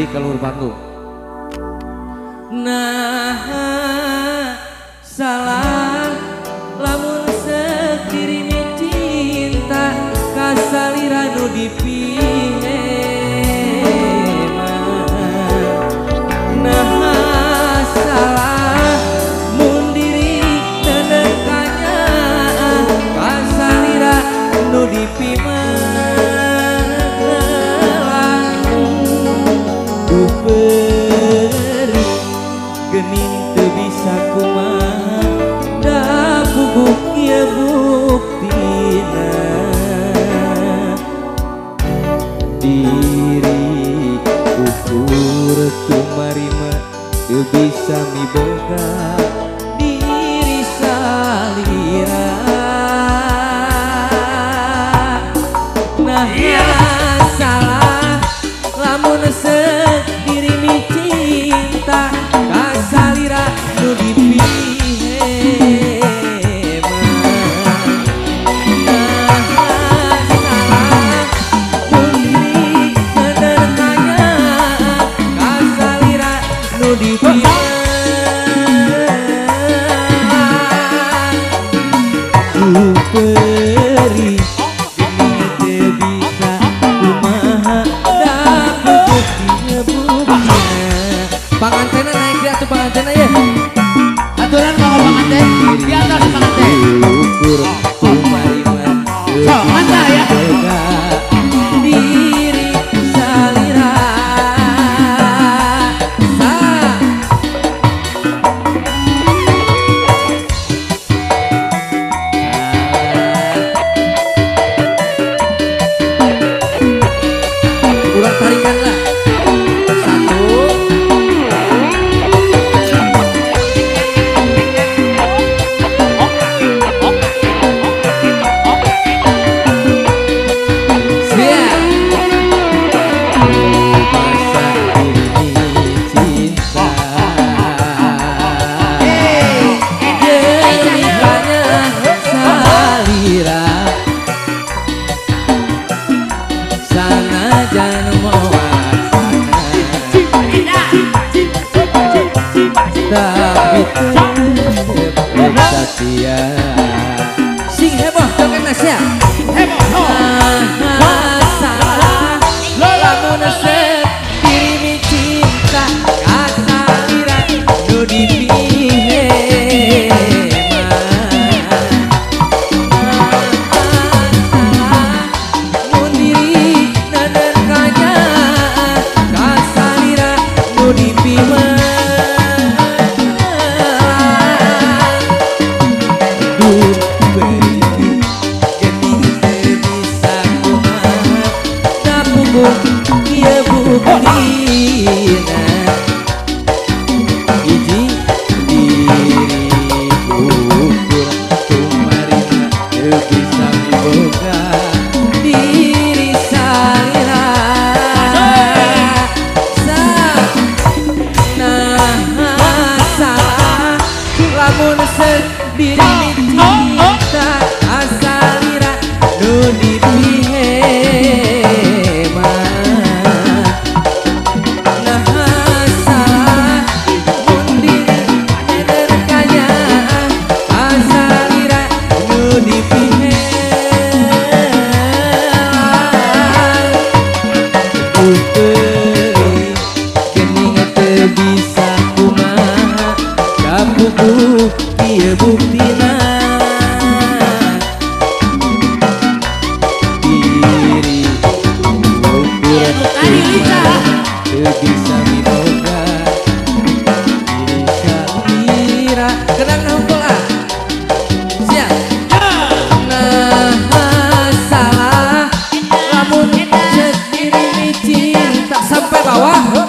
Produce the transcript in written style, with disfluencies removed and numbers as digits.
keluar panggung. Nah salah lamun sekirimi cinta kasalira nu dipieman. Nah salah mun diri nenekanya kasalira nu dipiman. Beri gening teu bisa kumaha da pupuk ieu buktina diri ukur kumarima teu bisa miboga diri salira. Nah salah lamun sediri mi cinta kasalira nu dipiheman. Nah salah mun diri nenekanya kasalira nu dipiheman. Beri gening teu bisa kumaha da pupuk ieu buktina. Pangantena naik di atuh pangantena ya. Aturan mau panganten di atas panganten. Ukur kumarima So, mantap ya. diri salira. Ulang tarikan lah. Satu. Siap. Masa kini cinta Gelihannya salira sanajan mewasana tapi tetep setia. Sing heboh jangan nasya. Salah lamun sediri mi cinta kasalira nu dipiheman. Mun diri nenekanya kasalira nu dipiheman. Beri gening teu bisa kumaha da pupuk ieu buktina. Hiji diri ukur kumarima teu bisa miboga diri salira. Nah salah lamun sediri cinta kasalira nu dipiheman. Nah salah mun diri nenekanya kasalira nu dipiheman. Beri gening teu bisa kumaha da pupuk ieu buktina diri ukur kumaha teu bisa miboga diri salira. Kenang hungkul ah. Siap. Nah salah lamun sediri mi cinta sampai bawah nu